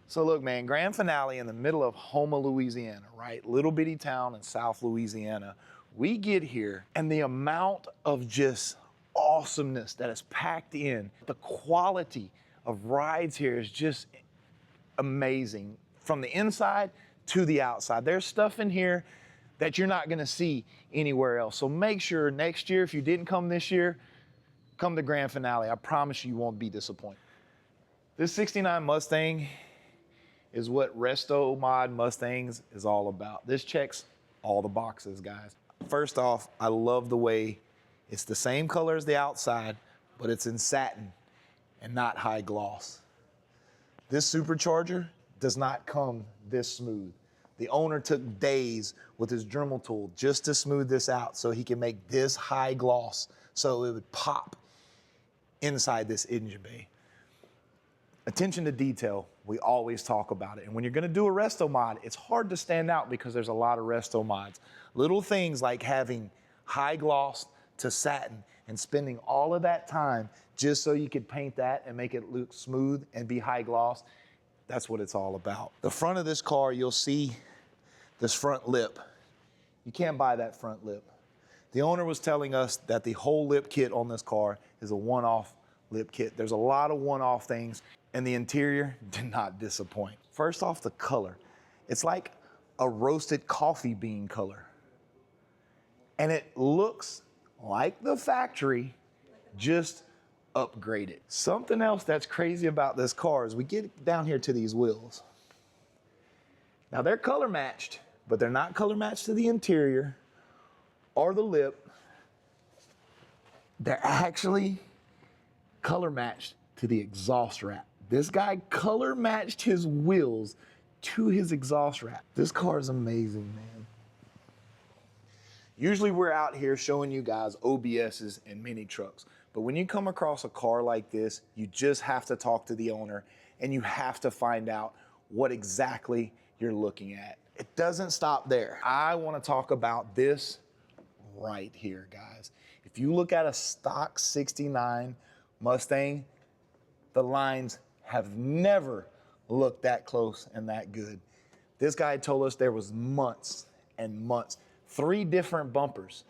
So look, man, grand finale in the middle of Houma, Louisiana, right? Little bitty town in South Louisiana. We get here and the amount of just awesomeness that is packed in, the quality of rides here is just amazing. From the inside to the outside. There's stuff in here that you're not gonna see anywhere else. So make sure next year, if you didn't come this year, come to grand finale. I promise you won't be disappointed. This 69 Mustang is what Resto Mod Mustangs is all about. This checks all the boxes, guys. First off, I love the way it's the same color as the outside, but it's in satin and not high gloss. This supercharger does not come this smooth. The owner took days with his Dremel tool just to smooth this out so he can make this high gloss so it would pop inside this engine bay. Attention to detail, we always talk about it. And when you're gonna do a Resto Mod, it's hard to stand out because there's a lot of Resto Mods. Little things like having high gloss to satin and spending all of that time just so you could paint that and make it look smooth and be high gloss, that's what it's all about. The front of this car, you'll see this front lip. You can't buy that front lip. The owner was telling us that the whole lip kit on this car is a one-off lip kit. There's a lot of one-off things, and the interior did not disappoint. First off, the color. It's like a roasted coffee bean color. And it looks like the factory, just upgraded. Something else that's crazy about this car is we get down here to these wheels. Now they're color matched, but they're not color matched to the interior or the lip. They're actually color matched to the exhaust wrap. This guy color matched his wheels to his exhaust wrap. This car is amazing, man. Usually we're out here showing you guys OBSs and mini trucks, but when you come across a car like this, you just have to talk to the owner and you have to find out what exactly you're looking at. It doesn't stop there. I want to talk about this right here, guys. If you look at a stock 69 Mustang, the lines have never looked that close and that good. This guy told us there was months and months, 3 different bumpers.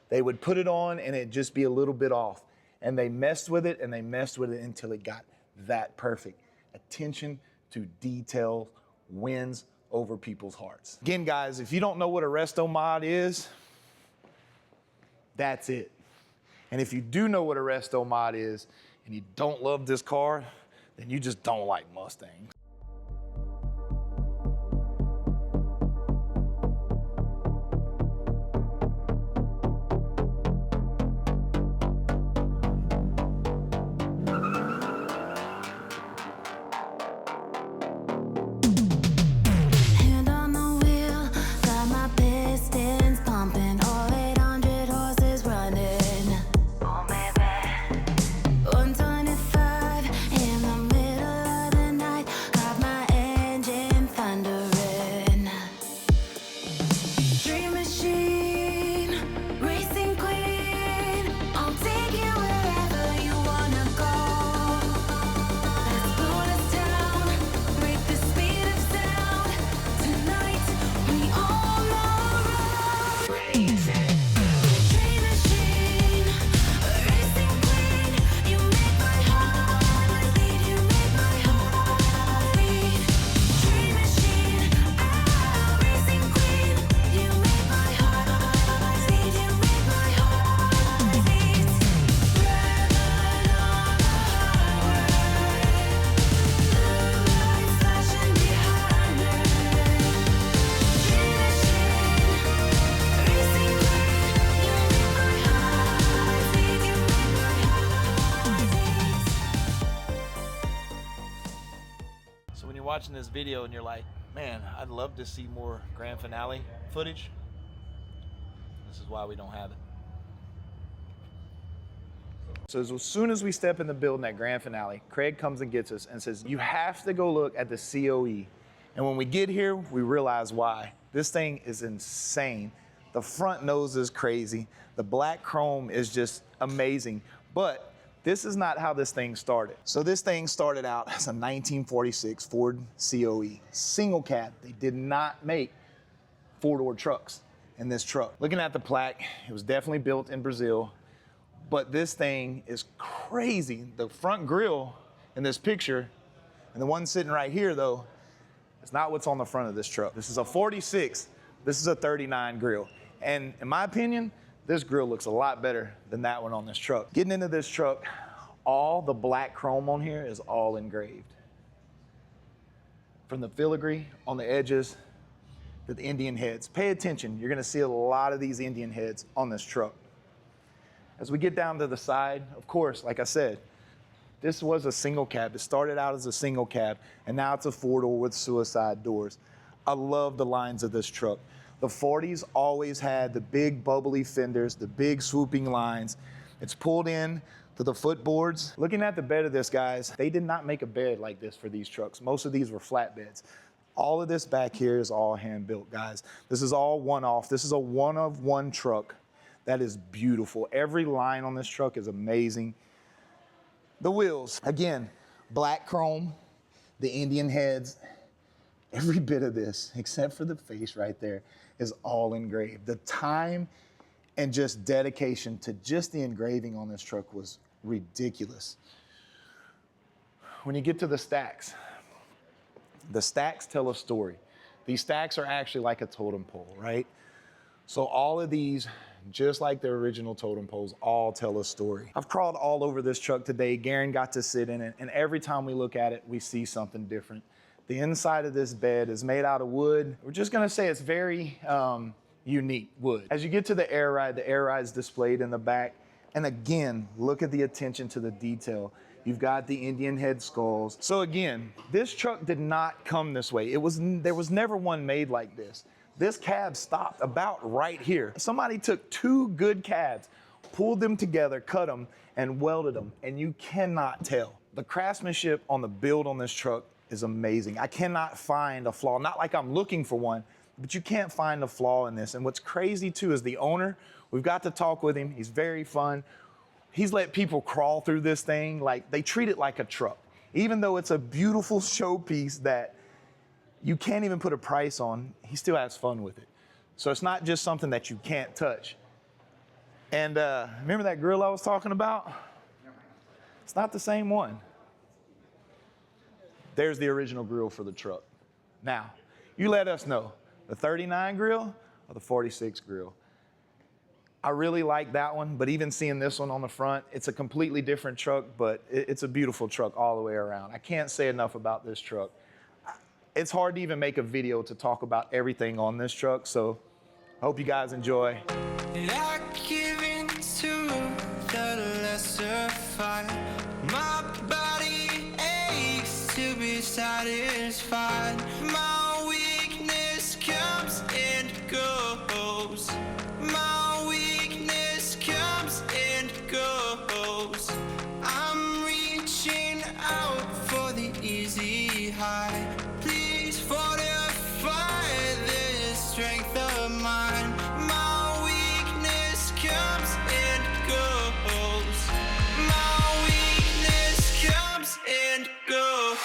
They would put it on and it'd just be a little bit off. And they messed with it and they messed with it until it got that perfect. Attention to detail wins over people's hearts. Again, guys, if you don't know what a Resto Mod is, that's it. And if you do know what a Resto Mod is and you don't love this car, then you just don't like Mustangs. Watching this video and you're like, man, I'd love to see more grand finale footage. This is why we don't have it. So as soon as we step in the building at grand finale, Craig comes and gets us and says, you have to go look at the COE. And when we get here, we realize why. This thing is insane. The front nose is crazy. The black chrome is just amazing. But This is not how this thing started. So this thing started out as a 1946 Ford COE, single cab. They did not make four-door trucks in this truck. Looking at the plaque, it was definitely built in Brazil, but this thing is crazy. The front grille in this picture, and the one sitting right here though, is not what's on the front of this truck. This is a 46, this is a 39 grille. And in my opinion, this grille looks a lot better than that one on this truck. Getting into this truck, all the black chrome on here is all engraved. From the filigree on the edges to the Indian heads. Pay attention, you're gonna see a lot of these Indian heads on this truck. As we get down to the side, of course, like I said, this was a single cab. It started out as a single cab, and now it's a four-door with suicide doors. I love the lines of this truck. The 40s always had the big bubbly fenders, the big swooping lines. It's pulled in to the footboards. Looking at the bed of this, guys, they did not make a bed like this for these trucks. Most of these were flatbeds. All of this back here is all hand built, guys. This is all one-off. This is a one-of-one truck that is beautiful. Every line on this truck is amazing. The wheels, again, black chrome, the Indian heads. Every bit of this, except for the face right there, is all engraved. The time and just dedication to just the engraving on this truck was ridiculous. When you get to the stacks tell a story. These stacks are actually like a totem pole, right? So all of these, just like the original totem poles, all tell a story. I've crawled all over this truck today. Garen got to sit in it, and every time we look at it, we see something different. The inside of this bed is made out of wood. We're just gonna say it's very unique wood. As you get to the air ride is displayed in the back. And again, look at the attention to the detail. You've got the Indian head skulls. So again, this truck did not come this way. There was never one made like this. This cab stopped about right here. Somebody took two good cabs, pulled them together, cut them, and welded them, and you cannot tell. The craftsmanship on the build on this truck is amazing. I cannot find a flaw, not like I'm looking for one, but you can't find a flaw in this. And what's crazy too is the owner, we've got to talk with him. He's very fun. He's let people crawl through this thing. Like, they treat it like a truck. Even though it's a beautiful showpiece that you can't even put a price on, he still has fun with it. So it's not just something that you can't touch. And remember that grill I was talking about? It's not the same one. There's the original grill for the truck. Now, you let us know, the 39 grill or the 46 grill. I really like that one, but even seeing this one on the front, it's a completely different truck, but it's a beautiful truck all the way around. I can't say enough about this truck. It's hard to even make a video to talk about everything on this truck, so I hope you guys enjoy. I give in to the lesser fight. My body aches to be satisfied. My weakness comes and goes. My weakness comes and goes. I'm reaching out for the easy high. Please fortify this strength of mine. My weakness comes and goes. My weakness comes and goes.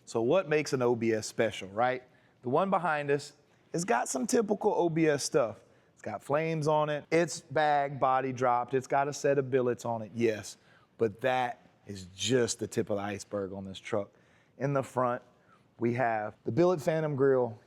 So what makes an OBS special, right? The one behind us has got some typical OBS stuff. It's got flames on it. It's bag body dropped. It's got a set of billets on it, yes. But that is just the tip of the iceberg on this truck. In the front, we have the billet phantom grille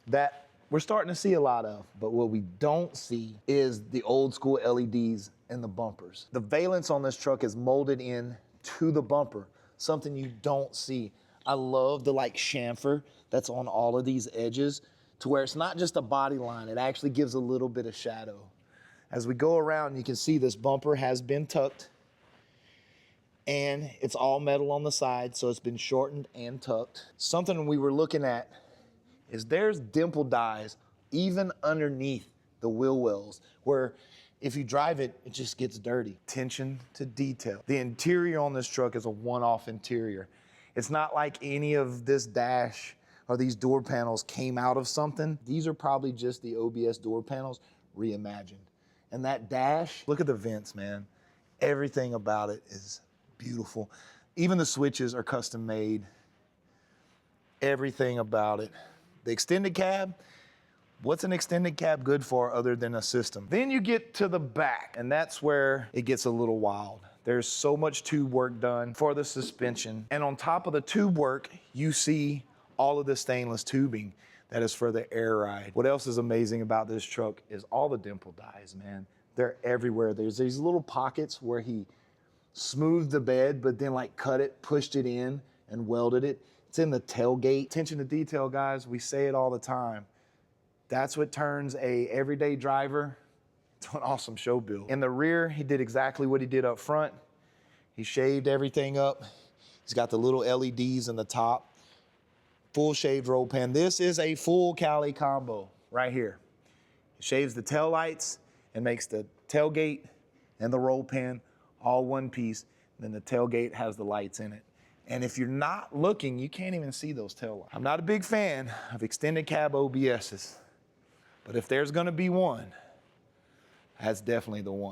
that we're starting to see a lot of, but what we don't see is the old school LEDs and the bumpers. The valence on this truck is molded in to the bumper, something you don't see. I love the like chamfer that's on all of these edges to where it's not just a body line, it actually gives a little bit of shadow. As we go around, you can see this bumper has been tucked and it's all metal on the side, so it's been shortened and tucked. Something we were looking at is there's dimple dies even underneath the wheel wells, where if you drive it, it just gets dirty. Attention to detail. The interior on this truck is a one-off interior. It's not like any of this dash or these door panels came out of something. These are probably just the OBS door panels reimagined. And that dash, look at the vents, man. Everything about it is beautiful. Even the switches are custom made. Everything about it. The extended cab, what's an extended cab good for other than a system? Then you get to the back, and that's where it gets a little wild. There's so much tube work done for the suspension. And on top of the tube work, you see all of the stainless tubing that is for the air ride. What else is amazing about this truck is all the dimple dies, man. They're everywhere. There's these little pockets where he smoothed the bed, but then like cut it, pushed it in, and welded it. It's in the tailgate. Attention to detail, guys. We say it all the time. That's what turns a everyday driver to an awesome show build. In the rear, he did exactly what he did up front. He shaved everything up. He's got the little LEDs in the top. Full shaved roll pan. This is a full Cali combo right here. It shaves the tail lights and makes the tailgate and the roll pan all one piece. Then the tailgate has the lights in it. And if you're not looking, you can't even see those tail lights. I'm not a big fan of extended cab OBSs, but if there's gonna be one, that's definitely the one.